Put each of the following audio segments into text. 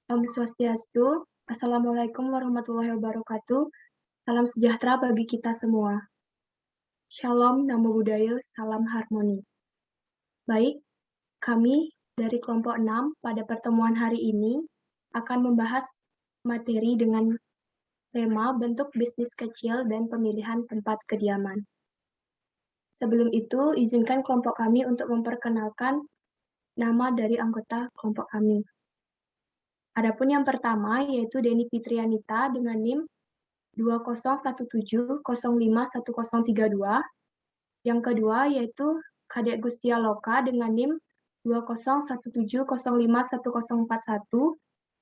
Om Swastiastu, Assalamualaikum warahmatullahi wabarakatuh. Salam sejahtera bagi kita semua. Shalom, Namo Buddhaya, salam harmoni. Baik, kami dari kelompok 6 pada pertemuan hari ini akan membahas materi dengan tema bentuk bisnis kecil dan pemilihan tempat kediaman. Sebelum itu, izinkan kelompok kami untuk memperkenalkan nama dari anggota kelompok kami. Adapun yang pertama yaitu Deni Fitrianita dengan NIM 2017051032. Yang kedua yaitu Kadek Gustia Loka dengan NIM 2017051041.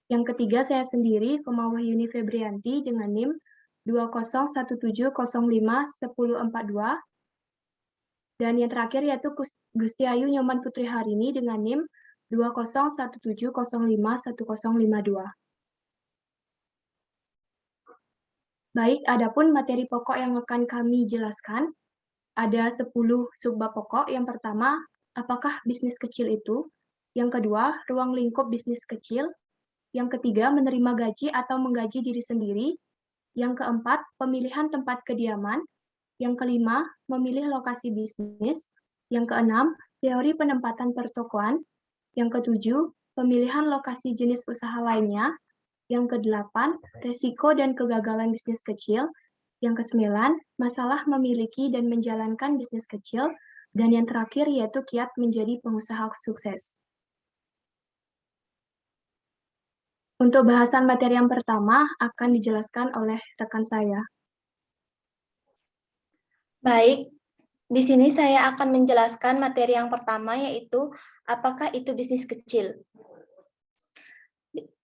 Yang ketiga saya sendiri, Kemawah Yuni Febrianti dengan NIM 2017051042. Dan yang terakhir yaitu Gusti Ayu Nyoman Putri Harini dengan NIM 2017051052. Baik, adapun materi pokok yang akan kami jelaskan, ada 10 subbab pokok. Yang pertama, apakah bisnis kecil itu? Yang kedua, ruang lingkup bisnis kecil. Yang ketiga, menerima gaji atau menggaji diri sendiri. Yang keempat, pemilihan tempat kediaman. Yang kelima, memilih lokasi bisnis. Yang keenam, teori penempatan pertokoan. Yang ketujuh, pemilihan lokasi jenis usaha lainnya. Yang kedelapan, resiko dan kegagalan bisnis kecil. Yang kesembilan, masalah memiliki dan menjalankan bisnis kecil. Dan yang terakhir yaitu kiat menjadi pengusaha sukses. Untuk bahasan materi yang pertama akan dijelaskan oleh rekan saya. Baik, di sini saya akan menjelaskan materi yang pertama yaitu apakah itu bisnis kecil.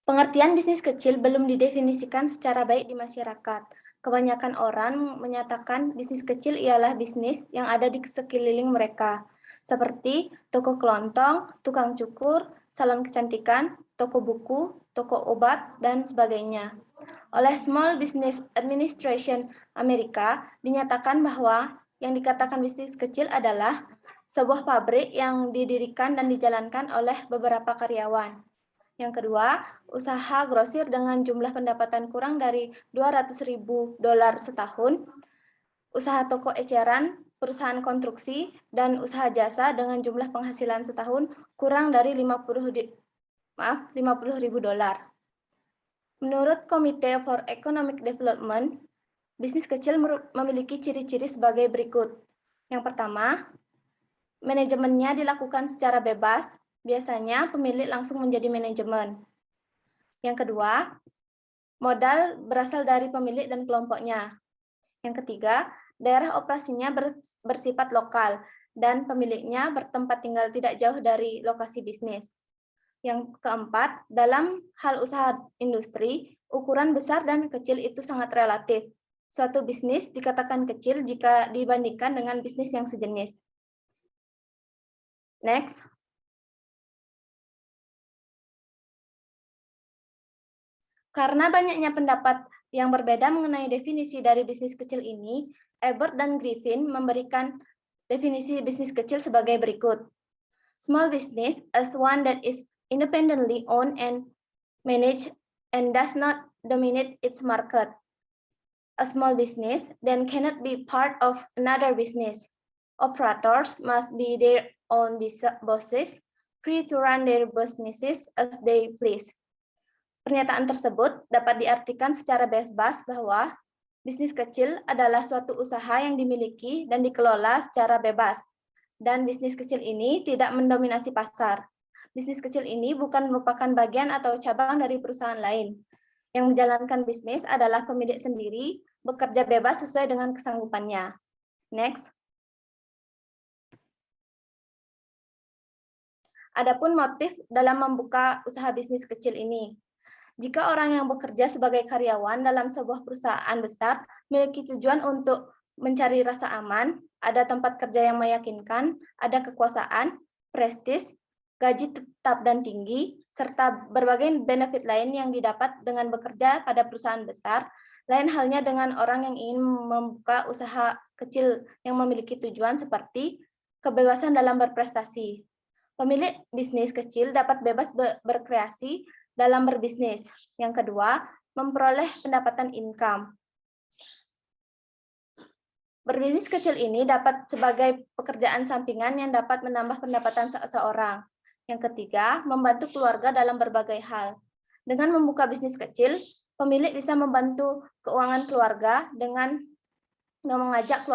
Pengertian bisnis kecil belum didefinisikan secara baik di masyarakat. Kebanyakan orang menyatakan bisnis kecil ialah bisnis yang ada di sekeliling mereka, seperti toko kelontong, tukang cukur, salon kecantikan, toko buku, toko obat, dan sebagainya. Oleh Small Business Administration Amerika, dinyatakan bahwa yang dikatakan bisnis kecil adalah sebuah pabrik yang didirikan dan dijalankan oleh beberapa karyawan. Yang kedua, usaha grosir dengan jumlah pendapatan kurang dari $200.000 setahun, usaha toko eceran, perusahaan konstruksi, dan usaha jasa dengan jumlah penghasilan setahun kurang dari $50.000. Menurut Komite for Economic Development, bisnis kecil memiliki ciri-ciri sebagai berikut. Yang pertama, manajemennya dilakukan secara bebas, biasanya pemilik langsung menjadi manajemen. Yang kedua, modal berasal dari pemilik dan kelompoknya. Yang ketiga, daerah operasinya bersifat lokal dan pemiliknya bertempat tinggal tidak jauh dari lokasi bisnis. Yang keempat, dalam hal usaha industri, ukuran besar dan kecil itu sangat relatif. Suatu bisnis dikatakan kecil jika dibandingkan dengan bisnis yang sejenis. Next. Karena banyaknya pendapat yang berbeda mengenai definisi dari bisnis kecil ini, Ebert dan Griffin memberikan definisi bisnis kecil sebagai berikut. Small business is one that is independently owned and managed and does not dominate its market. A small business then cannot be part of another business. Operators must be their own bosses, free to run their businesses as they please. Pernyataan tersebut dapat diartikan secara bebas bahwa bisnis kecil adalah suatu usaha yang dimiliki dan dikelola secara bebas, dan bisnis kecil ini tidak mendominasi pasar. Bisnis kecil ini bukan merupakan bagian atau cabang dari perusahaan lain. Yang menjalankan bisnis adalah pemilik sendiri, bekerja bebas sesuai dengan kesanggupannya. Next. Adapun motif dalam membuka usaha bisnis kecil ini. Jika orang yang bekerja sebagai karyawan dalam sebuah perusahaan besar memiliki tujuan untuk mencari rasa aman, ada tempat kerja yang meyakinkan, ada kekuasaan, prestis, gaji tetap dan tinggi, serta berbagai benefit lain yang didapat dengan bekerja pada perusahaan besar, lain halnya dengan orang yang ingin membuka usaha kecil yang memiliki tujuan seperti kebebasan dalam berprestasi. Pemilik bisnis kecil dapat bebas berkreasi dalam berbisnis. Yang kedua, memperoleh pendapatan income. Berbisnis kecil ini dapat sebagai pekerjaan sampingan yang dapat menambah pendapatan seseorang. Yang ketiga, membantu keluarga dalam berbagai hal. Dengan membuka bisnis kecil, pemilik bisa membantu keuangan keluarga dengan mengajak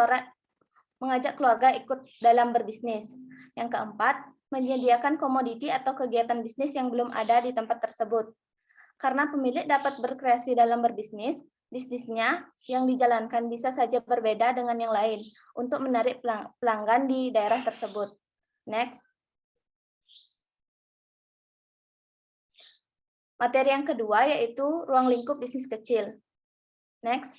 keluarga ikut dalam berbisnis. Yang keempat, menyediakan komoditi atau kegiatan bisnis yang belum ada di tempat tersebut. Karena pemilik dapat berkreasi dalam berbisnis, bisnisnya yang dijalankan bisa saja berbeda dengan yang lain untuk menarik pelanggan di daerah tersebut. Next. Materi yang kedua yaitu ruang lingkup bisnis kecil. Next.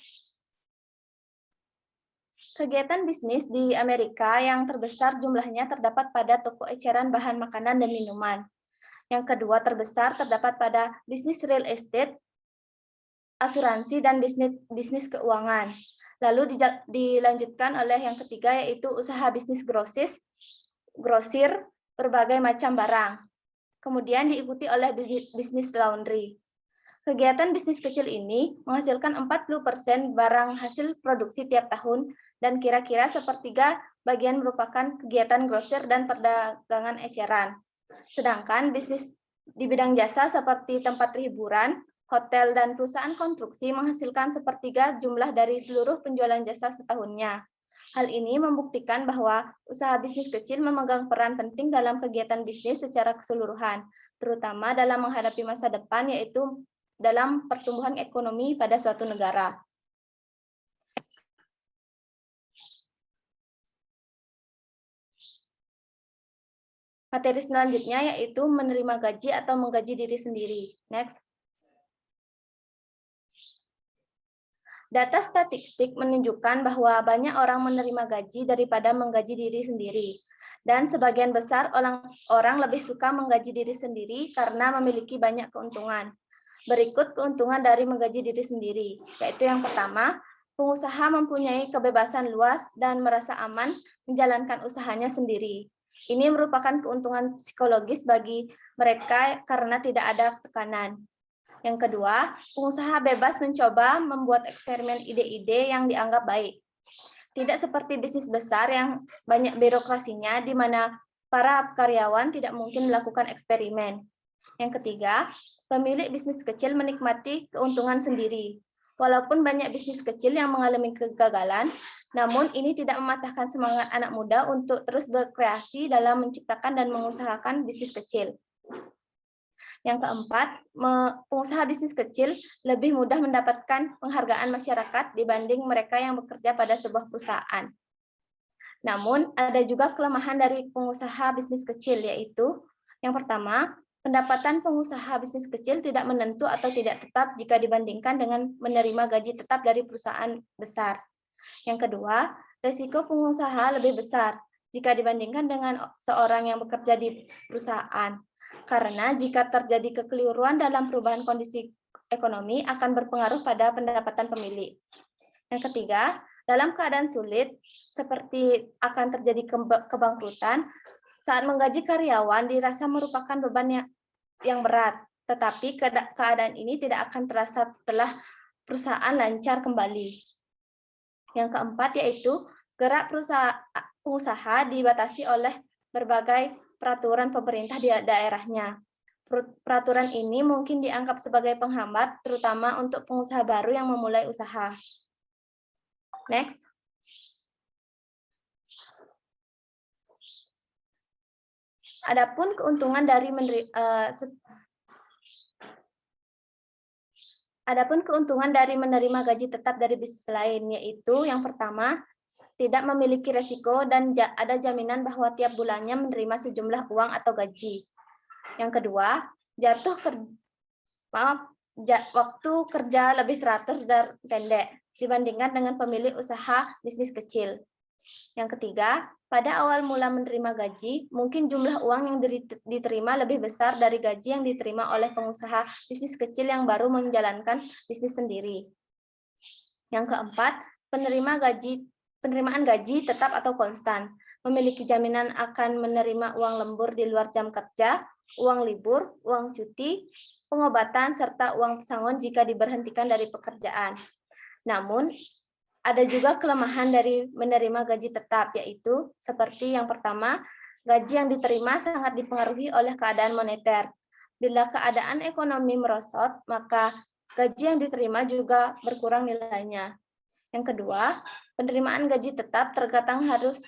Kegiatan bisnis di Amerika yang terbesar jumlahnya terdapat pada toko eceran bahan makanan dan minuman. Yang kedua terbesar terdapat pada bisnis real estate, asuransi, dan bisnis keuangan. Lalu dilanjutkan oleh yang ketiga yaitu usaha bisnis grosir berbagai macam barang. Kemudian diikuti oleh bisnis laundry. Kegiatan bisnis kecil ini menghasilkan 40% barang hasil produksi tiap tahun dan kira-kira sepertiga bagian merupakan kegiatan grosir dan perdagangan eceran. Sedangkan bisnis di bidang jasa seperti tempat hiburan, hotel, dan perusahaan konstruksi menghasilkan sepertiga jumlah dari seluruh penjualan jasa setahunnya. Hal ini membuktikan bahwa usaha bisnis kecil memegang peran penting dalam kegiatan bisnis secara keseluruhan, terutama dalam menghadapi masa depan, yaitu dalam pertumbuhan ekonomi pada suatu negara. Materi selanjutnya yaitu menerima gaji atau menggaji diri sendiri. Next. Data statistik menunjukkan bahwa banyak orang menerima gaji daripada menggaji diri sendiri. Dan sebagian besar orang lebih suka menggaji diri sendiri karena memiliki banyak keuntungan. Berikut keuntungan dari menggaji diri sendiri, yaitu yang pertama, pengusaha mempunyai kebebasan luas dan merasa aman menjalankan usahanya sendiri. Ini merupakan keuntungan psikologis bagi mereka karena tidak ada tekanan. Yang kedua, pengusaha bebas mencoba membuat eksperimen ide-ide yang dianggap baik. Tidak seperti bisnis besar yang banyak birokrasinya, di mana para karyawan tidak mungkin melakukan eksperimen. Yang ketiga, pemilik bisnis kecil menikmati keuntungan sendiri. Walaupun banyak bisnis kecil yang mengalami kegagalan, namun ini tidak mematahkan semangat anak muda untuk terus berkreasi dalam menciptakan dan mengusahakan bisnis kecil. Yang keempat, pengusaha bisnis kecil lebih mudah mendapatkan penghargaan masyarakat dibanding mereka yang bekerja pada sebuah perusahaan. Namun, ada juga kelemahan dari pengusaha bisnis kecil, yaitu yang pertama, pendapatan pengusaha bisnis kecil tidak menentu atau tidak tetap jika dibandingkan dengan menerima gaji tetap dari perusahaan besar. Yang kedua, risiko pengusaha lebih besar jika dibandingkan dengan seorang yang bekerja di perusahaan. Karena jika terjadi kekeliruan dalam perubahan kondisi ekonomi akan berpengaruh pada pendapatan pemilik. Yang ketiga, dalam keadaan sulit, seperti akan terjadi kebangkrutan, saat menggaji karyawan dirasa merupakan beban yang berat, tetapi keadaan ini tidak akan terasa setelah perusahaan lancar kembali. Yang keempat yaitu gerak pengusaha dibatasi oleh berbagai peraturan pemerintah di daerahnya. Peraturan ini mungkin dianggap sebagai penghambat, terutama untuk pengusaha baru yang memulai usaha. Next. Adapun keuntungan dari menerima gaji tetap dari bisnis lain, yaitu yang pertama, tidak memiliki resiko dan ada jaminan bahwa tiap bulannya menerima sejumlah uang atau gaji. Yang kedua, waktu kerja lebih teratur dan pendek dibandingkan dengan pemilik usaha bisnis kecil. Yang ketiga, pada awal mula menerima gaji, mungkin jumlah uang yang diterima lebih besar dari gaji yang diterima oleh pengusaha bisnis kecil yang baru menjalankan bisnis sendiri. Yang keempat, penerimaan gaji tetap atau konstan, memiliki jaminan akan menerima uang lembur di luar jam kerja, uang libur, uang cuti, pengobatan, serta uang pesangon jika diberhentikan dari pekerjaan. Namun, ada juga kelemahan dari menerima gaji tetap, yaitu seperti yang pertama, gaji yang diterima sangat dipengaruhi oleh keadaan moneter. Bila keadaan ekonomi merosot, maka gaji yang diterima juga berkurang nilainya. Yang kedua, penerimaan gaji tetap terkadang harus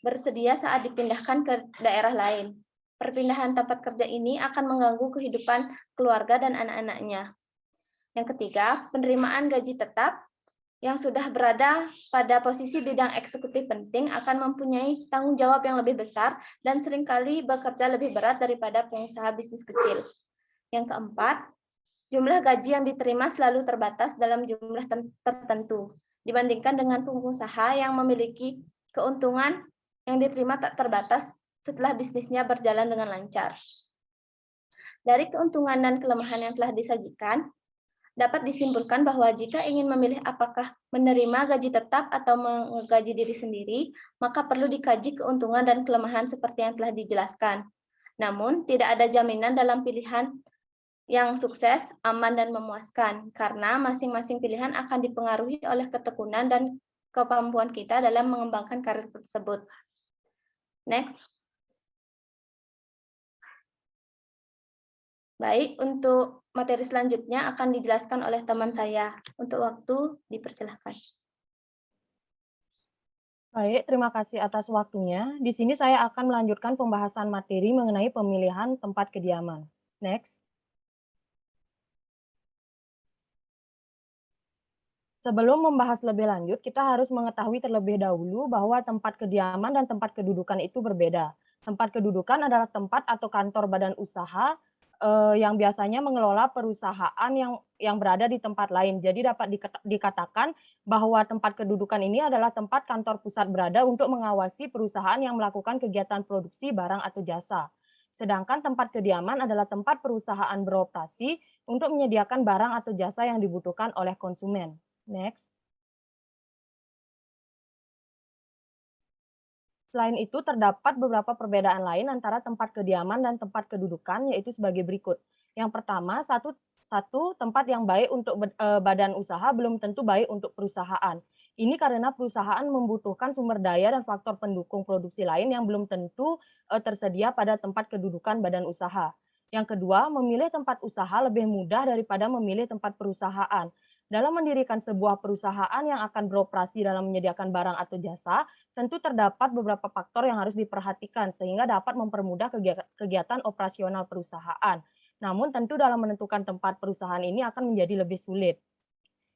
bersedia saat dipindahkan ke daerah lain. Perpindahan tempat kerja ini akan mengganggu kehidupan keluarga dan anak-anaknya. Yang ketiga, penerimaan gaji tetap yang sudah berada pada posisi bidang eksekutif penting akan mempunyai tanggung jawab yang lebih besar dan seringkali bekerja lebih berat daripada pengusaha bisnis kecil. Yang keempat, jumlah gaji yang diterima selalu terbatas dalam jumlah tertentu dibandingkan dengan pengusaha yang memiliki keuntungan yang diterima tak terbatas setelah bisnisnya berjalan dengan lancar. Dari keuntungan dan kelemahan yang telah disajikan, dapat disimpulkan bahwa jika ingin memilih apakah menerima gaji tetap atau menggaji diri sendiri, maka perlu dikaji keuntungan dan kelemahan seperti yang telah dijelaskan. Namun, tidak ada jaminan dalam pilihan yang sukses, aman, dan memuaskan, karena masing-masing pilihan akan dipengaruhi oleh ketekunan dan kemampuan kita dalam mengembangkan karir tersebut. Next. Baik, untuk materi selanjutnya akan dijelaskan oleh teman saya. Untuk waktu, dipersilahkan. Baik, terima kasih atas waktunya. Di sini saya akan melanjutkan pembahasan materi mengenai pemilihan tempat kediaman. Next. Sebelum membahas lebih lanjut, kita harus mengetahui terlebih dahulu bahwa tempat kediaman dan tempat kedudukan itu berbeda. Tempat kedudukan adalah tempat atau kantor badan usaha yang biasanya mengelola perusahaan yang berada di tempat lain. Jadi dapat dikatakan bahwa tempat kedudukan ini adalah tempat kantor pusat berada untuk mengawasi perusahaan yang melakukan kegiatan produksi barang atau jasa. Sedangkan tempat kediaman adalah tempat perusahaan beroperasi untuk menyediakan barang atau jasa yang dibutuhkan oleh konsumen. Next. Selain itu, terdapat beberapa perbedaan lain antara tempat kediaman dan tempat kedudukan, yaitu sebagai berikut. Yang pertama, satu tempat yang baik untuk badan usaha belum tentu baik untuk perusahaan. Ini karena perusahaan membutuhkan sumber daya dan faktor pendukung produksi lain yang belum tentu tersedia pada tempat kedudukan badan usaha. Yang kedua, memilih tempat usaha lebih mudah daripada memilih tempat perusahaan. Dalam mendirikan sebuah perusahaan yang akan beroperasi dalam menyediakan barang atau jasa, tentu terdapat beberapa faktor yang harus diperhatikan sehingga dapat mempermudah kegiatan operasional perusahaan. Namun tentu dalam menentukan tempat perusahaan ini akan menjadi lebih sulit.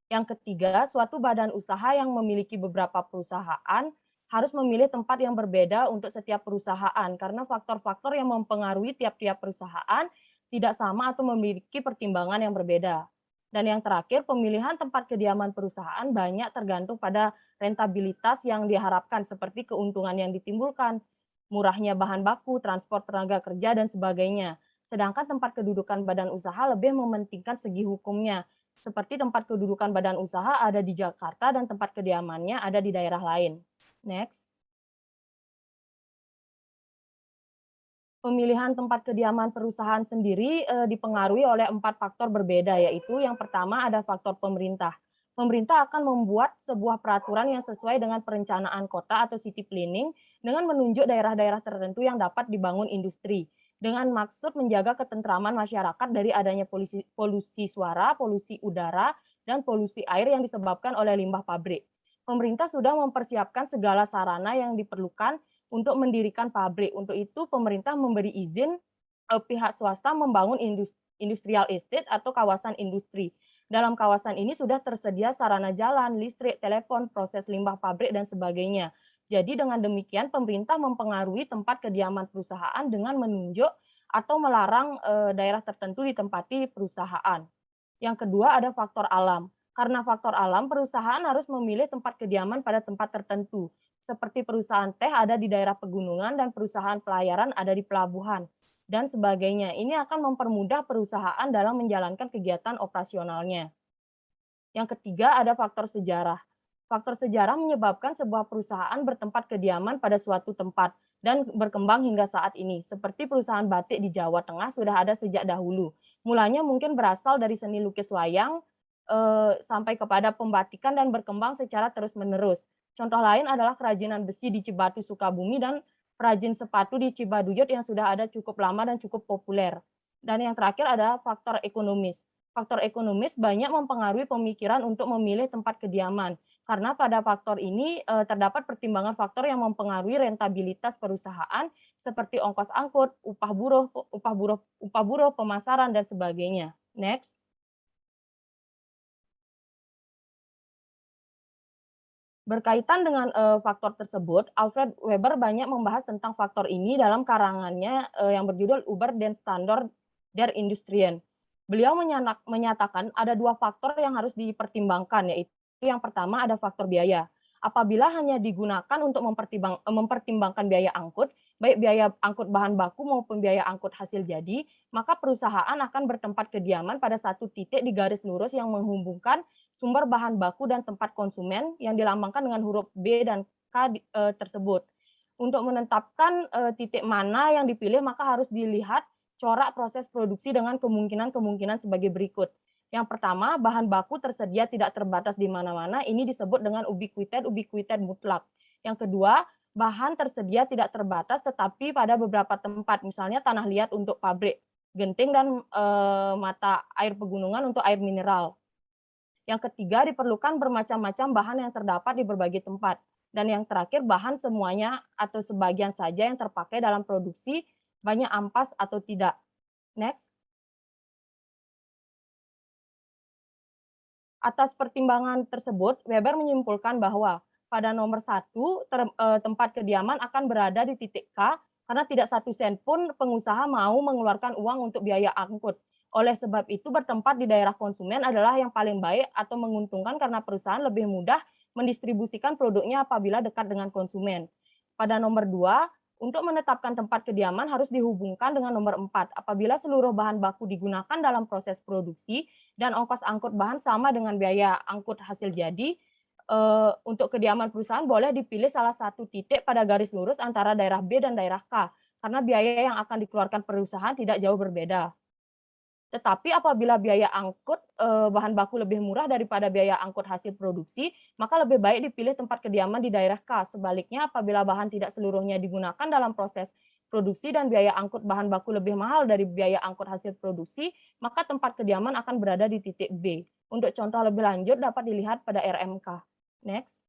Yang ketiga, suatu badan usaha yang memiliki beberapa perusahaan harus memilih tempat yang berbeda untuk setiap perusahaan karena faktor-faktor yang mempengaruhi tiap-tiap perusahaan tidak sama atau memiliki pertimbangan yang berbeda. Dan yang terakhir, pemilihan tempat kediaman perusahaan banyak tergantung pada rentabilitas yang diharapkan seperti keuntungan yang ditimbulkan, murahnya bahan baku, transport tenaga kerja, dan sebagainya. Sedangkan tempat kedudukan badan usaha lebih mementingkan segi hukumnya, seperti tempat kedudukan badan usaha ada di Jakarta dan tempat kediamannya ada di daerah lain. Next. Pemilihan tempat kediaman perusahaan sendiri dipengaruhi oleh 4 faktor berbeda, yaitu yang pertama ada faktor pemerintah. Pemerintah akan membuat sebuah peraturan yang sesuai dengan perencanaan kota atau city planning dengan menunjuk daerah-daerah tertentu yang dapat dibangun industri, dengan maksud menjaga ketentraman masyarakat dari adanya polusi suara, polusi udara, dan polusi air yang disebabkan oleh limbah pabrik. Pemerintah sudah mempersiapkan segala sarana yang diperlukan untuk mendirikan pabrik. Untuk itu, pemerintah memberi izin pihak swasta membangun industrial estate atau kawasan industri. Dalam kawasan ini sudah tersedia sarana jalan, listrik, telepon, proses limbah pabrik, dan sebagainya. Jadi dengan demikian, pemerintah mempengaruhi tempat kediaman perusahaan dengan menunjuk atau melarang daerah tertentu ditempati perusahaan. Yang kedua ada faktor alam. Karena faktor alam, perusahaan harus memilih tempat kediaman pada tempat tertentu seperti perusahaan teh ada di daerah pegunungan dan perusahaan pelayaran ada di pelabuhan, dan sebagainya. Ini akan mempermudah perusahaan dalam menjalankan kegiatan operasionalnya. Yang ketiga ada faktor sejarah. Faktor sejarah menyebabkan sebuah perusahaan bertempat kediaman pada suatu tempat dan berkembang hingga saat ini. Seperti perusahaan batik di Jawa Tengah sudah ada sejak dahulu. Mulanya mungkin berasal dari seni lukis wayang, sampai kepada pembatikan dan berkembang secara terus-menerus. Contoh lain adalah kerajinan besi di Cibatu, Sukabumi, dan perajin sepatu di Cibaduyut yang sudah ada cukup lama dan cukup populer. Dan yang terakhir ada faktor ekonomis. Faktor ekonomis banyak mempengaruhi pemikiran untuk memilih tempat kediaman, karena pada faktor ini terdapat pertimbangan faktor yang mempengaruhi rentabilitas perusahaan seperti ongkos angkut, upah buruh, pemasaran, dan sebagainya. Next. Berkaitan dengan faktor tersebut, Alfred Weber banyak membahas tentang faktor ini dalam karangannya yang berjudul Über den Standard der Industrien. Beliau menyatakan ada dua faktor yang harus dipertimbangkan, yaitu yang pertama ada faktor biaya. Apabila hanya digunakan untuk mempertimbangkan biaya angkut, baik biaya angkut bahan baku maupun biaya angkut hasil jadi, maka perusahaan akan bertempat kediaman pada satu titik di garis lurus yang menghubungkan sumber bahan baku dan tempat konsumen yang dilambangkan dengan huruf B dan K tersebut. Untuk menetapkan titik mana yang dipilih, maka harus dilihat corak proses produksi dengan kemungkinan-kemungkinan sebagai berikut. Yang pertama, bahan baku tersedia tidak terbatas di mana-mana, ini disebut dengan ubiquität mutlak. Yang kedua, bahan tersedia tidak terbatas tetapi pada beberapa tempat, misalnya tanah liat untuk pabrik, genting dan mata air pegunungan untuk air mineral. Yang ketiga, diperlukan bermacam-macam bahan yang terdapat di berbagai tempat. Dan yang terakhir, bahan semuanya atau sebagian saja yang terpakai dalam produksi, banyak ampas atau tidak. Next. Atas pertimbangan tersebut, Weber menyimpulkan bahwa pada nomor 1, tempat kediaman akan berada di titik K, karena tidak satu sen pun pengusaha mau mengeluarkan uang untuk biaya angkut. Oleh sebab itu, bertempat di daerah konsumen adalah yang paling baik atau menguntungkan karena perusahaan lebih mudah mendistribusikan produknya apabila dekat dengan konsumen. Pada nomor 2, untuk menetapkan tempat kediaman harus dihubungkan dengan nomor 4. Apabila seluruh bahan baku digunakan dalam proses produksi dan ongkos angkut bahan sama dengan biaya angkut hasil jadi, untuk kediaman perusahaan boleh dipilih salah satu titik pada garis lurus antara daerah B dan daerah K, karena biaya yang akan dikeluarkan perusahaan tidak jauh berbeda. Tetapi apabila biaya angkut bahan baku lebih murah daripada biaya angkut hasil produksi, maka lebih baik dipilih tempat kediaman di daerah K. Sebaliknya, apabila bahan tidak seluruhnya digunakan dalam proses produksi dan biaya angkut bahan baku lebih mahal dari biaya angkut hasil produksi, maka tempat kediaman akan berada di titik B. Untuk contoh lebih lanjut dapat dilihat pada RMK. Next.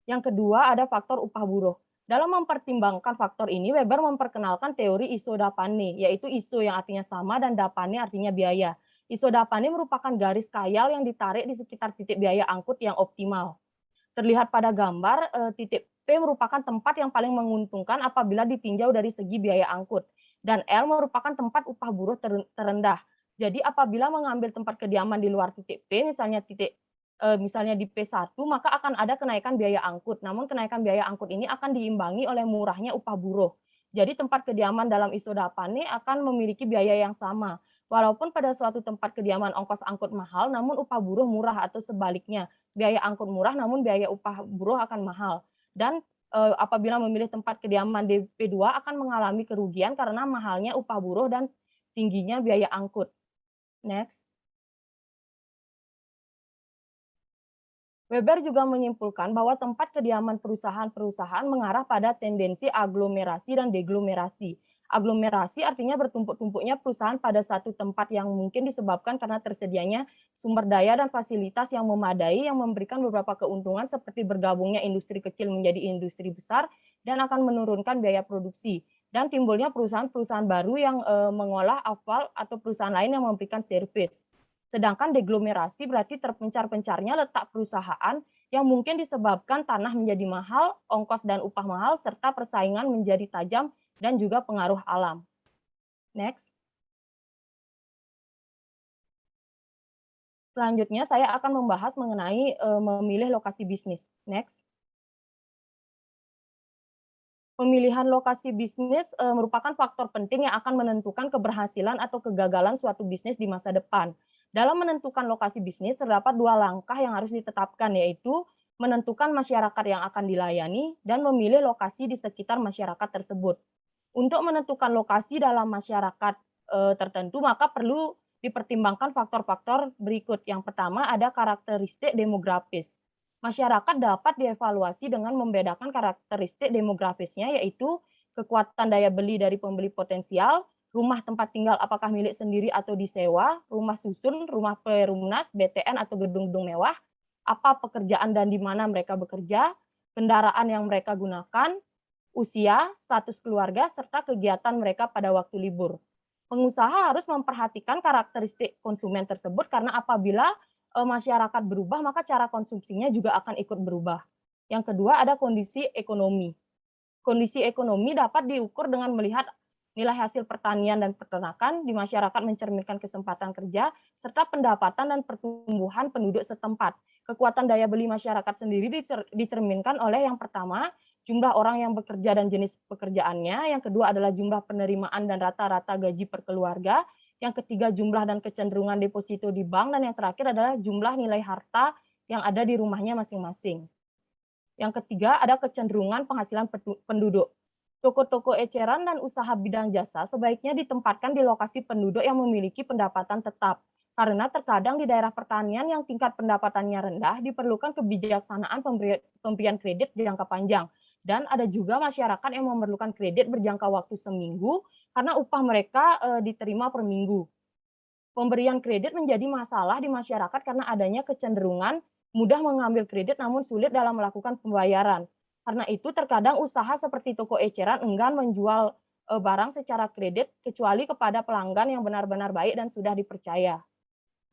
Yang kedua ada faktor upah buruh. Dalam mempertimbangkan faktor ini, Weber memperkenalkan teori isodapane, yaitu iso yang artinya sama dan dapane artinya biaya. Isodapane merupakan garis kayal yang ditarik di sekitar titik biaya angkut yang optimal. Terlihat pada gambar, titik P merupakan tempat yang paling menguntungkan apabila ditinjau dari segi biaya angkut, dan L merupakan tempat upah buruh terendah. Jadi apabila mengambil tempat kediaman di luar titik P, misalnya di P1, maka akan ada kenaikan biaya angkut. Namun kenaikan biaya angkut ini akan diimbangi oleh murahnya upah buruh. Jadi tempat kediaman dalam isodapane akan memiliki biaya yang sama. Walaupun pada suatu tempat kediaman ongkos angkut mahal, namun upah buruh murah atau sebaliknya. Biaya angkut murah, namun biaya upah buruh akan mahal. Dan apabila memilih tempat kediaman di P2 akan mengalami kerugian karena mahalnya upah buruh dan tingginya biaya angkut. Next. Weber juga menyimpulkan bahwa tempat kediaman perusahaan-perusahaan mengarah pada tendensi aglomerasi dan deglomerasi. Aglomerasi artinya bertumpuk-tumpuknya perusahaan pada satu tempat yang mungkin disebabkan karena tersedianya sumber daya dan fasilitas yang memadai yang memberikan beberapa keuntungan seperti bergabungnya industri kecil menjadi industri besar dan akan menurunkan biaya produksi. Dan timbulnya perusahaan-perusahaan baru yang mengolah aspal atau perusahaan lain yang memberikan servis. Sedangkan deglomerasi berarti terpencar-pencarnya letak perusahaan yang mungkin disebabkan tanah menjadi mahal, ongkos dan upah mahal, serta persaingan menjadi tajam dan juga pengaruh alam. Next. Selanjutnya saya akan membahas mengenai memilih lokasi bisnis. Next. Pemilihan lokasi bisnis merupakan faktor penting yang akan menentukan keberhasilan atau kegagalan suatu bisnis di masa depan. Dalam menentukan lokasi bisnis, terdapat dua langkah yang harus ditetapkan, yaitu menentukan masyarakat yang akan dilayani dan memilih lokasi di sekitar masyarakat tersebut. Untuk menentukan lokasi dalam masyarakat tertentu, maka perlu dipertimbangkan faktor-faktor berikut. Yang pertama ada karakteristik demografis. Masyarakat dapat dievaluasi dengan membedakan karakteristik demografisnya, yaitu kekuatan daya beli dari pembeli potensial, rumah tempat tinggal apakah milik sendiri atau disewa, rumah susun, rumah perumnas, BTN atau gedung-gedung mewah, apa pekerjaan dan di mana mereka bekerja, kendaraan yang mereka gunakan, usia, status keluarga, serta kegiatan mereka pada waktu libur. Pengusaha harus memperhatikan karakteristik konsumen tersebut karena apabila masyarakat berubah, maka cara konsumsinya juga akan ikut berubah. Yang kedua ada kondisi ekonomi. Kondisi ekonomi dapat diukur dengan melihat nilai hasil pertanian dan peternakan di masyarakat mencerminkan kesempatan kerja, serta pendapatan dan pertumbuhan penduduk setempat. Kekuatan daya beli masyarakat sendiri dicerminkan oleh yang pertama, jumlah orang yang bekerja dan jenis pekerjaannya, yang kedua adalah jumlah penerimaan dan rata-rata gaji per keluarga, yang ketiga jumlah dan kecenderungan deposito di bank, dan yang terakhir adalah jumlah nilai harta yang ada di rumahnya masing-masing. Yang ketiga ada kecenderungan penghasilan penduduk. Toko-toko eceran dan usaha bidang jasa sebaiknya ditempatkan di lokasi penduduk yang memiliki pendapatan tetap. Karena terkadang di daerah pertanian yang tingkat pendapatannya rendah diperlukan kebijaksanaan pemberian kredit jangka panjang. Dan ada juga masyarakat yang memerlukan kredit berjangka waktu seminggu karena upah mereka diterima per minggu. Pemberian kredit menjadi masalah di masyarakat karena adanya kecenderungan mudah mengambil kredit namun sulit dalam melakukan pembayaran. Karena itu terkadang usaha seperti toko eceran enggan menjual barang secara kredit kecuali kepada pelanggan yang benar-benar baik dan sudah dipercaya.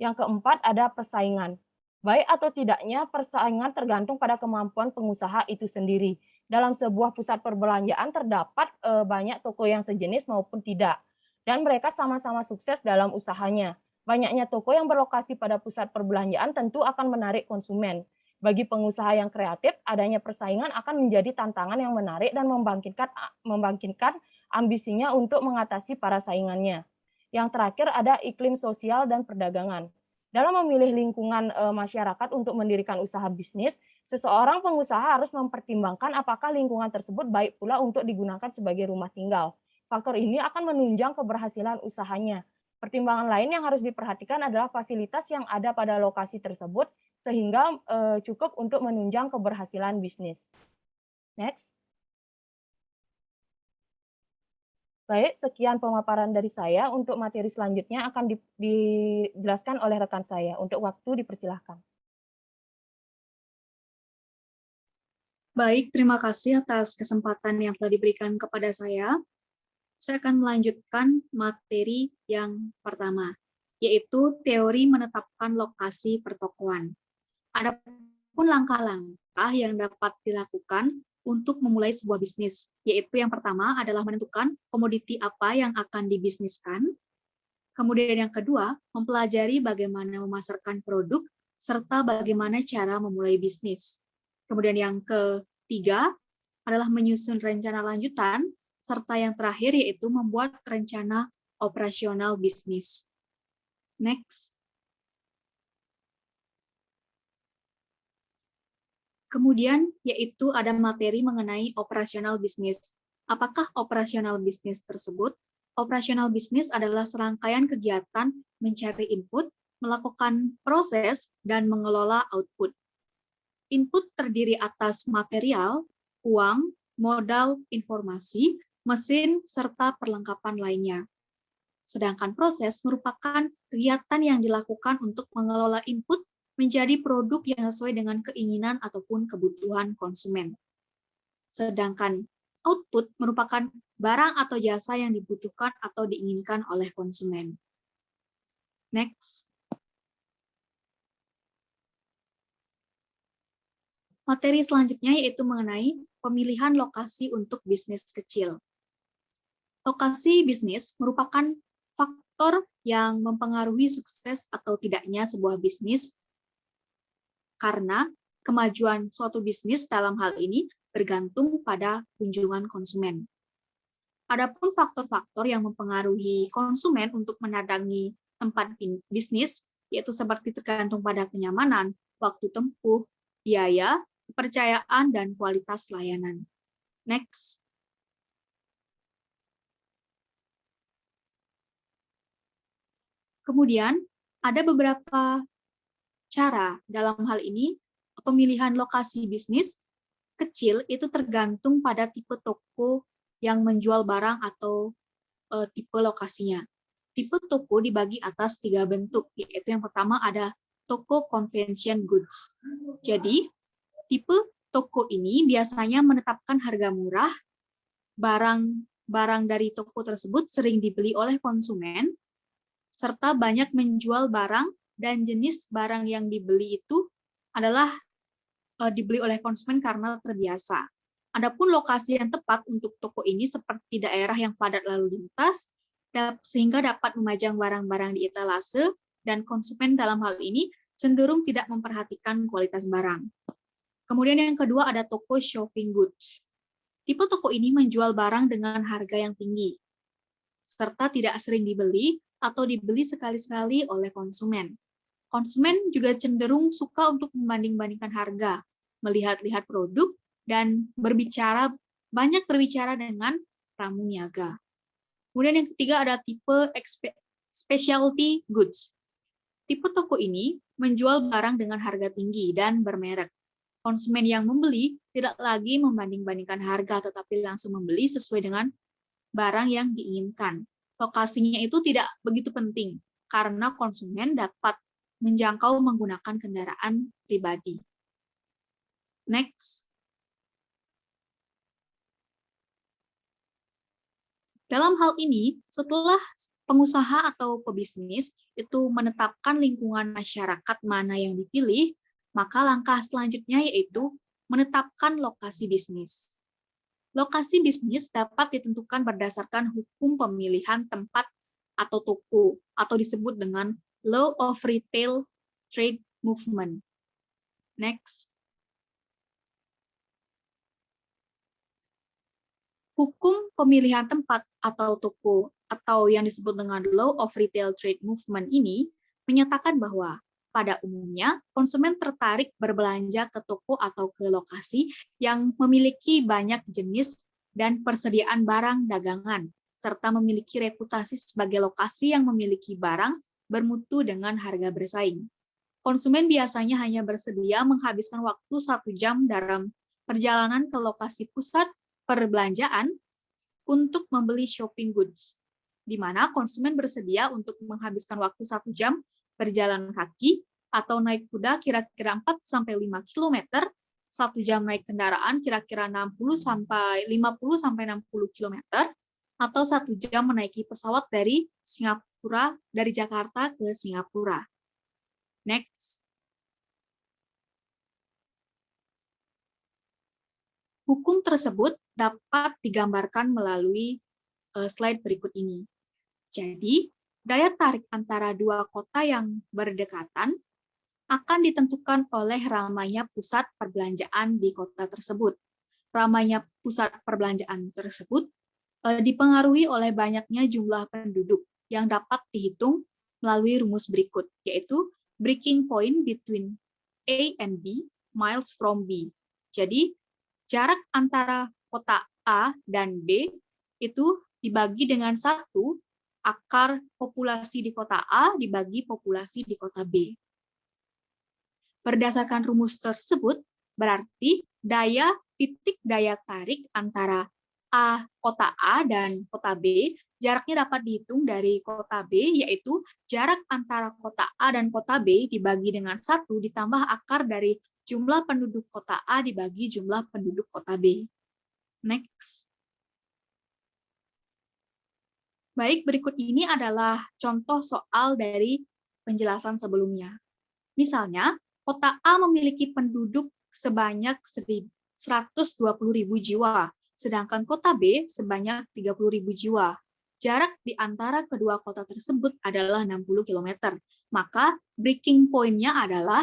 Yang keempat ada persaingan. Baik atau tidaknya persaingan tergantung pada kemampuan pengusaha itu sendiri. Dalam sebuah pusat perbelanjaan terdapat banyak toko yang sejenis maupun tidak. Dan mereka sama-sama sukses dalam usahanya. Banyaknya toko yang berlokasi pada pusat perbelanjaan tentu akan menarik konsumen. Bagi pengusaha yang kreatif, adanya persaingan akan menjadi tantangan yang menarik dan membangkitkan ambisinya untuk mengatasi para saingannya. Yang terakhir ada iklim sosial dan perdagangan. Dalam memilih lingkungan masyarakat untuk mendirikan usaha bisnis, seseorang pengusaha harus mempertimbangkan apakah lingkungan tersebut baik pula untuk digunakan sebagai rumah tinggal. Faktor ini akan menunjang keberhasilan usahanya. Pertimbangan lain yang harus diperhatikan adalah fasilitas yang ada pada lokasi tersebut, sehingga cukup untuk menunjang keberhasilan bisnis. Next. Baik, sekian pemaparan dari saya. Untuk materi selanjutnya akan dijelaskan oleh rekan saya. Untuk waktu dipersilahkan. Baik, terima kasih atas kesempatan yang telah diberikan kepada saya. Saya akan melanjutkan materi yang pertama, yaitu teori menetapkan lokasi pertokoan. Adapun langkah-langkah yang dapat dilakukan untuk memulai sebuah bisnis, yaitu yang pertama adalah menentukan komoditi apa yang akan dibisniskan. Kemudian yang kedua, mempelajari bagaimana memasarkan produk, serta bagaimana cara memulai bisnis. Kemudian yang ketiga adalah menyusun rencana lanjutan, serta yang terakhir yaitu membuat rencana operasional bisnis. Next. Kemudian yaitu ada materi mengenai operasional bisnis. Apakah operasional bisnis tersebut? Operasional bisnis adalah serangkaian kegiatan mencari input, melakukan proses, dan mengelola output. Input terdiri atas material, uang, modal, informasi, mesin, serta perlengkapan lainnya. Sedangkan proses merupakan kegiatan yang dilakukan untuk mengelola input menjadi produk yang sesuai dengan keinginan ataupun kebutuhan konsumen. Sedangkan output merupakan barang atau jasa yang dibutuhkan atau diinginkan oleh konsumen. Next. Materi selanjutnya yaitu mengenai pemilihan lokasi untuk bisnis kecil. Lokasi bisnis merupakan faktor yang mempengaruhi sukses atau tidaknya sebuah bisnis karena kemajuan suatu bisnis dalam hal ini bergantung pada kunjungan konsumen. Adapun faktor-faktor yang mempengaruhi konsumen untuk mendatangi tempat bisnis yaitu seperti tergantung pada kenyamanan, waktu tempuh, biaya, kepercayaan, dan kualitas layanan. Next. Kemudian, ada beberapa cara dalam hal ini. Pemilihan lokasi bisnis kecil itu tergantung pada tipe toko yang menjual barang atau tipe lokasinya. Tipe toko dibagi atas 3 bentuk, yaitu yang pertama ada toko convention goods. Jadi, tipe toko ini biasanya menetapkan harga murah, barang dari toko tersebut sering dibeli oleh konsumen, serta banyak menjual barang dan jenis barang yang dibeli itu adalah dibeli oleh konsumen karena terbiasa. Adapun lokasi yang tepat untuk toko ini seperti daerah yang padat lalu lintas, sehingga dapat memajang barang-barang di etalase, dan konsumen dalam hal ini cenderung tidak memperhatikan kualitas barang. Kemudian yang kedua ada toko shopping goods. Tipe toko ini menjual barang dengan harga yang tinggi, serta tidak sering dibeli atau dibeli sekali-sekali oleh konsumen. Konsumen juga cenderung suka untuk membanding-bandingkan harga, melihat-lihat produk, dan banyak berbicara dengan pramu niaga. Kemudian yang ketiga ada tipe specialty goods. Tipe toko ini menjual barang dengan harga tinggi dan bermerek. Konsumen yang membeli tidak lagi membanding-bandingkan harga, tetapi langsung membeli sesuai dengan barang yang diinginkan. Lokasinya itu tidak begitu penting, karena konsumen dapat menjangkau menggunakan kendaraan pribadi. Next. Dalam hal ini, setelah pengusaha atau pebisnis itu menetapkan lingkungan masyarakat mana yang dipilih, maka langkah selanjutnya yaitu menetapkan lokasi bisnis. Lokasi bisnis dapat ditentukan berdasarkan hukum pemilihan tempat atau toko, atau disebut dengan Law of Retail Trade Movement. Next. Hukum pemilihan tempat atau toko, atau yang disebut dengan Law of Retail Trade Movement ini, menyatakan bahwa pada umumnya konsumen tertarik berbelanja ke toko atau ke lokasi yang memiliki banyak jenis dan persediaan barang dagangan, serta memiliki reputasi sebagai lokasi yang memiliki barang bermutu dengan harga bersaing. Konsumen biasanya hanya bersedia menghabiskan waktu 1 jam dalam perjalanan ke lokasi pusat perbelanjaan untuk membeli shopping goods, di mana konsumen bersedia untuk menghabiskan waktu 1 jam berjalan kaki atau naik kuda kira-kira 4-5 km, 1 jam naik kendaraan kira-kira 50-60 km, atau 1 jam menaiki pesawat dari Jakarta ke Singapura. Next. Hukum tersebut dapat digambarkan melalui slide berikut ini. Jadi, daya tarik antara dua kota yang berdekatan akan ditentukan oleh ramainya pusat perbelanjaan di kota tersebut. Ramainya pusat perbelanjaan tersebut dipengaruhi oleh banyaknya jumlah penduduk yang dapat dihitung melalui rumus berikut, yaitu breaking point between A and B, miles from B. Jadi, jarak antara kota A dan B itu dibagi dengan 1, akar populasi di kota A dibagi populasi di kota B. Berdasarkan rumus tersebut, berarti titik daya tarik antara kota A dan kota B, jaraknya dapat dihitung dari kota B, yaitu jarak antara kota A dan kota B dibagi dengan 1 ditambah akar dari jumlah penduduk kota A dibagi jumlah penduduk kota B. Next. Baik, berikut ini adalah contoh soal dari penjelasan sebelumnya. Misalnya, kota A memiliki penduduk sebanyak 120.000 jiwa, sedangkan kota B sebanyak 30.000 jiwa. Jarak di antara kedua kota tersebut adalah 60 km. Maka breaking point-nya adalah,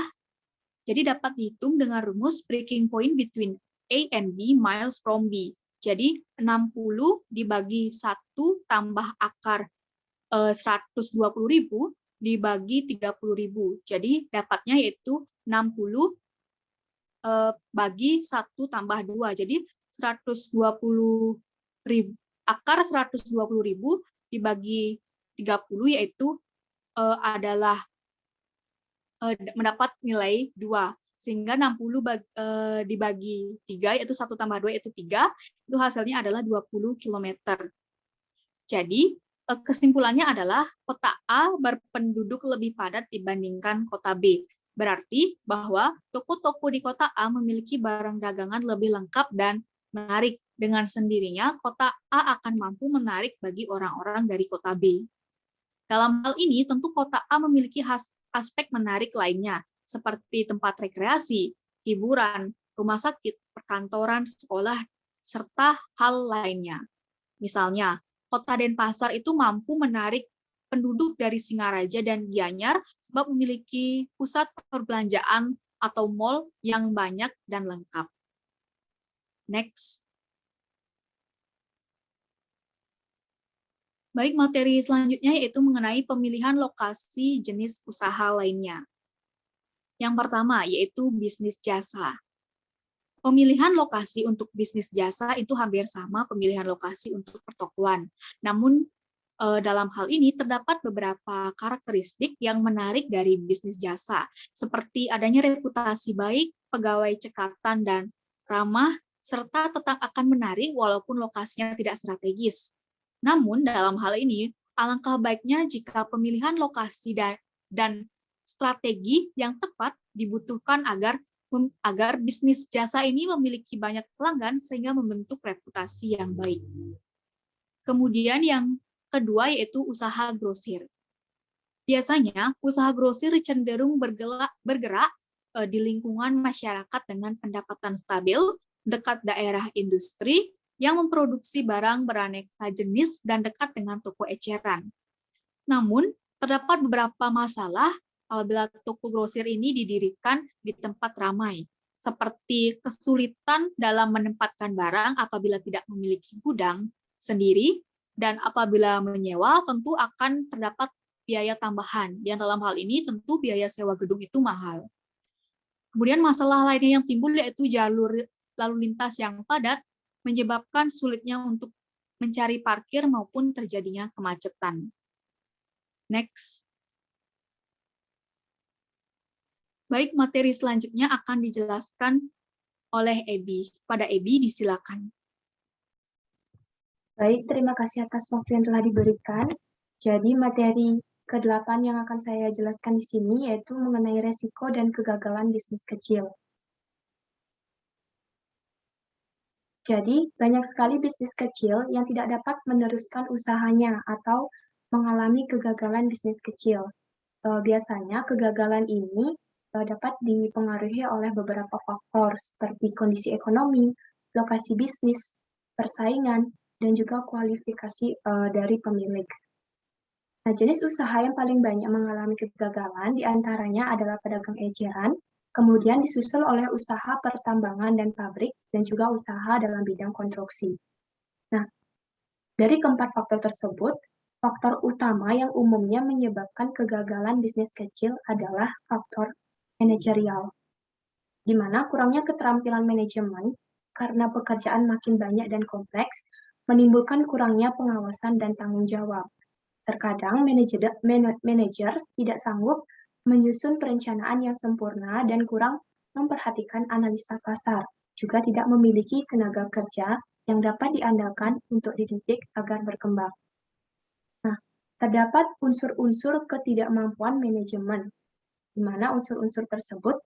jadi dapat dihitung dengan rumus breaking point between A and B miles from B. Jadi 60 dibagi 1 tambah akar 120.000 dibagi 30.000. Jadi dapatnya yaitu 60 bagi 1 tambah 2. Jadi 120.000, akar 120.000 dibagi 30 yaitu adalah mendapat nilai 2. Sehingga 60 dibagi 3, yaitu 1 tambah 2, yaitu 3, itu hasilnya adalah 20 km. Jadi, kesimpulannya adalah kota A berpenduduk lebih padat dibandingkan kota B. Berarti bahwa toko-toko di kota A memiliki barang dagangan lebih lengkap dan menarik. Dengan sendirinya, kota A akan mampu menarik bagi orang-orang dari kota B. Dalam hal ini, tentu kota A memiliki aspek menarik lainnya, seperti tempat rekreasi, hiburan, rumah sakit, perkantoran, sekolah, serta hal lainnya. Misalnya, kota Denpasar itu mampu menarik penduduk dari Singaraja dan Gianyar sebab memiliki pusat perbelanjaan atau mall yang banyak dan lengkap. Next. Baik, materi selanjutnya yaitu mengenai pemilihan lokasi jenis usaha lainnya. Yang pertama yaitu bisnis jasa. Pemilihan lokasi untuk bisnis jasa itu hampir sama pemilihan lokasi untuk pertokoan. Namun dalam hal ini terdapat beberapa karakteristik yang menarik dari bisnis jasa, seperti adanya reputasi baik, pegawai cekatan dan ramah, serta tetap akan menarik walaupun lokasinya tidak strategis. Namun dalam hal ini, alangkah baiknya jika pemilihan lokasi dan strategi yang tepat dibutuhkan agar bisnis jasa ini memiliki banyak pelanggan sehingga membentuk reputasi yang baik. Kemudian yang kedua yaitu usaha grosir. Biasanya usaha grosir cenderung bergerak di lingkungan masyarakat dengan pendapatan stabil, dekat daerah industri, yang memproduksi barang beraneka jenis dan dekat dengan toko eceran. Namun, terdapat beberapa masalah apabila toko grosir ini didirikan di tempat ramai, seperti kesulitan dalam menempatkan barang apabila tidak memiliki gudang sendiri, dan apabila menyewa tentu akan terdapat biaya tambahan, yang dalam hal ini tentu biaya sewa gedung itu mahal. Kemudian masalah lainnya yang timbul yaitu jalur lalu lintas yang padat, menyebabkan sulitnya untuk mencari parkir maupun terjadinya kemacetan. Next. Baik, materi selanjutnya akan dijelaskan oleh Ebi. Pada Ebi, disilakan. Baik, terima kasih atas waktu yang telah diberikan. Jadi materi ke-8 yang akan saya jelaskan di sini yaitu mengenai resiko dan kegagalan bisnis kecil. Jadi, banyak sekali bisnis kecil yang tidak dapat meneruskan usahanya atau mengalami kegagalan bisnis kecil. Biasanya kegagalan ini dapat dipengaruhi oleh beberapa faktor seperti kondisi ekonomi, lokasi bisnis, persaingan, dan juga kualifikasi dari pemilik. Nah, jenis usaha yang paling banyak mengalami kegagalan diantaranya adalah pedagang eceran, kemudian disusul oleh usaha pertambangan dan pabrik, dan juga usaha dalam bidang konstruksi. Nah, dari keempat faktor tersebut, faktor utama yang umumnya menyebabkan kegagalan bisnis kecil adalah faktor manajerial, di mana kurangnya keterampilan manajemen karena pekerjaan makin banyak dan kompleks, menimbulkan kurangnya pengawasan dan tanggung jawab. Terkadang manajer tidak sanggup menyusun perencanaan yang sempurna dan kurang memperhatikan analisa pasar, juga tidak memiliki tenaga kerja yang dapat diandalkan untuk dididik agar berkembang. Nah, terdapat unsur-unsur ketidakmampuan manajemen, di mana unsur-unsur tersebut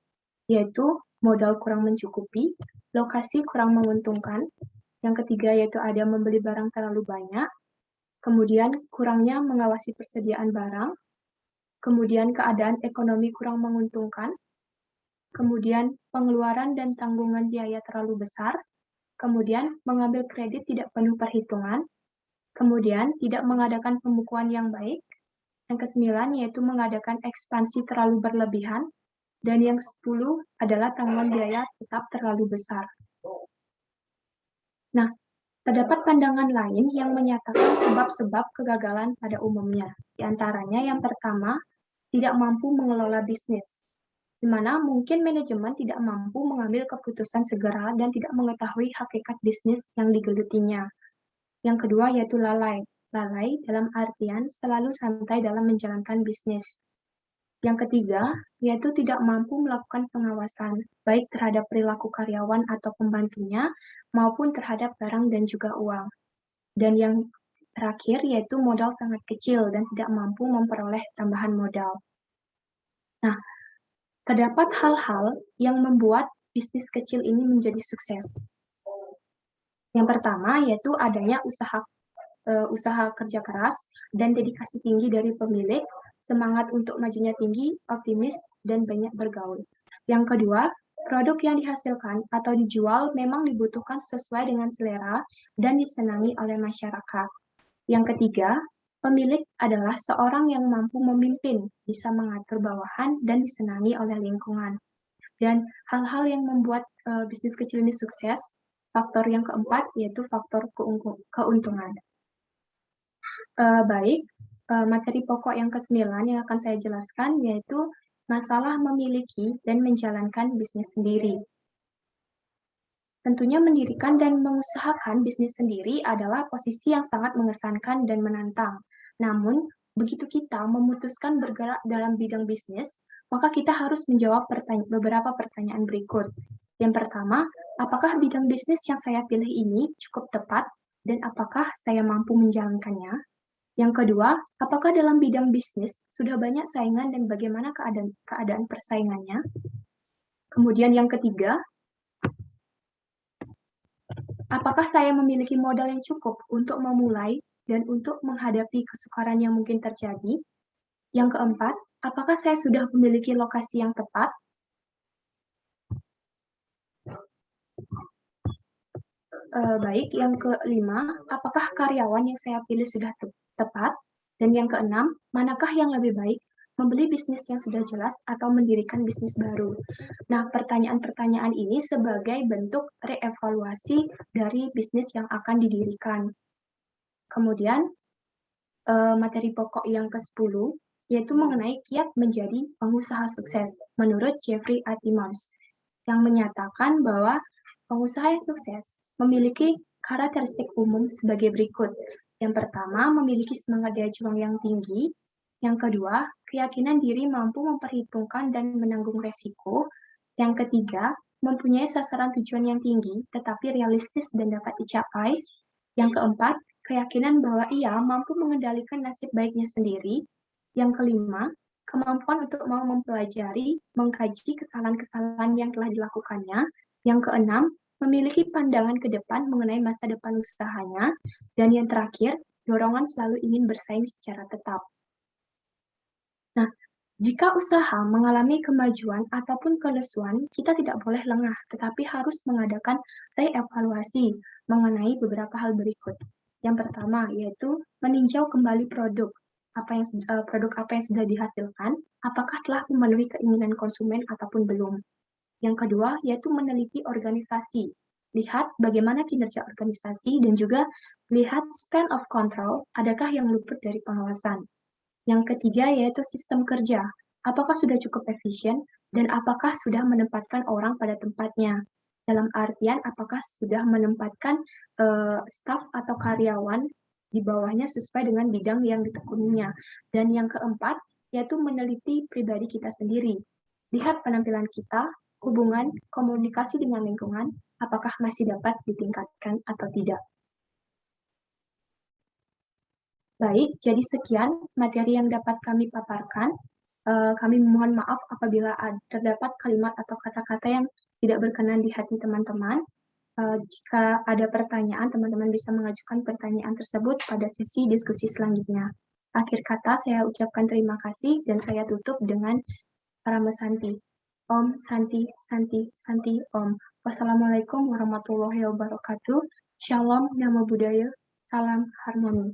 yaitu modal kurang mencukupi, lokasi kurang menguntungkan, yang ketiga yaitu ada membeli barang terlalu banyak, kemudian kurangnya mengawasi persediaan barang, kemudian keadaan ekonomi kurang menguntungkan, kemudian pengeluaran dan tanggungan biaya terlalu besar, kemudian mengambil kredit tidak penuh perhitungan, kemudian tidak mengadakan pembukuan yang baik, yang ke-9 yaitu mengadakan ekspansi terlalu berlebihan, dan yang 10 adalah tanggungan biaya tetap terlalu besar. Nah, terdapat pandangan lain yang menyatakan sebab-sebab kegagalan pada umumnya. Di antaranya yang pertama, tidak mampu mengelola bisnis, di mana mungkin manajemen tidak mampu mengambil keputusan segera dan tidak mengetahui hakikat bisnis yang digelutinya. Yang kedua yaitu lalai, lalai dalam artian selalu santai dalam menjalankan bisnis. Yang ketiga, yaitu tidak mampu melakukan pengawasan, baik terhadap perilaku karyawan atau pembantunya, maupun terhadap barang dan juga uang. Dan yang terakhir, yaitu modal sangat kecil dan tidak mampu memperoleh tambahan modal. Nah, terdapat hal-hal yang membuat bisnis kecil ini menjadi sukses. Yang pertama, yaitu adanya usaha kerja keras dan dedikasi tinggi dari pemilik, semangat untuk majunya tinggi, optimis, dan banyak bergaul. Yang kedua, produk yang dihasilkan atau dijual memang dibutuhkan sesuai dengan selera dan disenangi oleh masyarakat. Yang ketiga, pemilik adalah seorang yang mampu memimpin, bisa mengatur bawahan, dan disenangi oleh lingkungan. Dan hal-hal yang membuat bisnis kecil ini sukses, faktor yang keempat yaitu faktor keuntungan. Baik, materi pokok yang ke-9 yang akan saya jelaskan yaitu masalah memiliki dan menjalankan bisnis sendiri. Tentunya mendirikan dan mengusahakan bisnis sendiri adalah posisi yang sangat mengesankan dan menantang. Namun, begitu kita memutuskan bergerak dalam bidang bisnis, maka kita harus menjawab beberapa pertanyaan berikut. Yang pertama, apakah bidang bisnis yang saya pilih ini cukup tepat dan apakah saya mampu menjalankannya? Yang kedua, apakah dalam bidang bisnis sudah banyak saingan dan bagaimana keadaan persaingannya? Kemudian yang ketiga, apakah saya memiliki modal yang cukup untuk memulai dan untuk menghadapi kesukaran yang mungkin terjadi? Yang keempat, apakah saya sudah memiliki lokasi yang tepat? Baik, yang kelima, apakah karyawan yang saya pilih sudah tepat? Dan yang keenam, manakah yang lebih baik, membeli bisnis yang sudah jelas atau mendirikan bisnis baru? Nah, pertanyaan-pertanyaan ini sebagai bentuk reevaluasi dari bisnis yang akan didirikan. Kemudian, materi pokok yang ke-10, yaitu mengenai kiat menjadi pengusaha sukses, menurut Jeffrey A. Timmons, yang menyatakan bahwa pengusaha yang sukses memiliki karakteristik umum sebagai berikut. Yang pertama, memiliki semangat daya juang yang tinggi. Yang kedua, keyakinan diri mampu memperhitungkan dan menanggung resiko. Yang ketiga, mempunyai sasaran tujuan yang tinggi, tetapi realistis dan dapat dicapai. Yang keempat, keyakinan bahwa ia mampu mengendalikan nasib baiknya sendiri. Yang kelima, kemampuan untuk mau mempelajari, mengkaji kesalahan-kesalahan yang telah dilakukannya. Yang keenam, memiliki pandangan ke depan mengenai masa depan usahanya. Dan yang terakhir, dorongan selalu ingin bersaing secara tetap. Nah, jika usaha mengalami kemajuan ataupun kelesuan, kita tidak boleh lengah, tetapi harus mengadakan reevaluasi mengenai beberapa hal berikut. Yang pertama, yaitu meninjau kembali produk apa yang sudah dihasilkan, apakah telah memenuhi keinginan konsumen ataupun belum. Yang kedua, yaitu meneliti organisasi. Lihat bagaimana kinerja organisasi dan juga lihat span of control, adakah yang luput dari pengawasan. Yang ketiga, yaitu sistem kerja. Apakah sudah cukup efisien dan apakah sudah menempatkan orang pada tempatnya. Dalam artian, apakah sudah menempatkan staf atau karyawan di bawahnya sesuai dengan bidang yang ditekuninya. Dan yang keempat, yaitu meneliti pribadi kita sendiri. Lihat penampilan kita, hubungan, komunikasi dengan lingkungan, apakah masih dapat ditingkatkan atau tidak. Baik, jadi sekian materi yang dapat kami paparkan. Kami mohon maaf apabila terdapat kalimat atau kata-kata yang tidak berkenan di hati teman-teman. Jika ada pertanyaan, teman-teman bisa mengajukan pertanyaan tersebut pada sesi diskusi selanjutnya. Akhir kata, saya ucapkan terima kasih dan saya tutup dengan Parama Santi. Om Santi, Santi, Santi, Om. Wassalamualaikum warahmatullahi wabarakatuh. Shalom, Namo Buddhaya, salam harmoni.